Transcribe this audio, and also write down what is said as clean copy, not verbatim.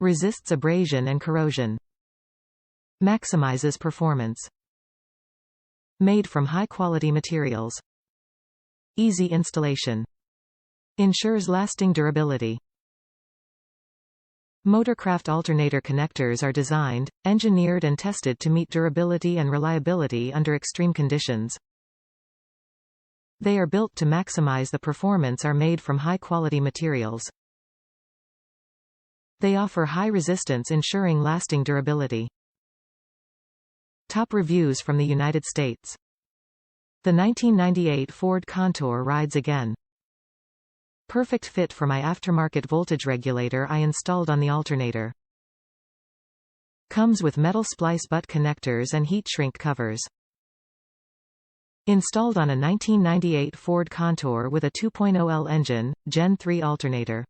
Resists abrasion and corrosion. Maximizes performance. Made from high-quality materials. Easy installation. Ensures lasting durability. Motorcraft alternator connectors are designed, engineered and tested to meet durability and reliability under extreme conditions. They are built to maximize the performance, are made from high-quality materials. They offer high resistance, ensuring lasting durability. Top reviews from the United States. The 1998 Ford Contour rides again. Perfect fit for my aftermarket voltage regulator I installed on the alternator. Comes with metal splice butt connectors and heat shrink covers. Installed on a 1998 Ford Contour with a 2.0L engine, Gen 3 alternator.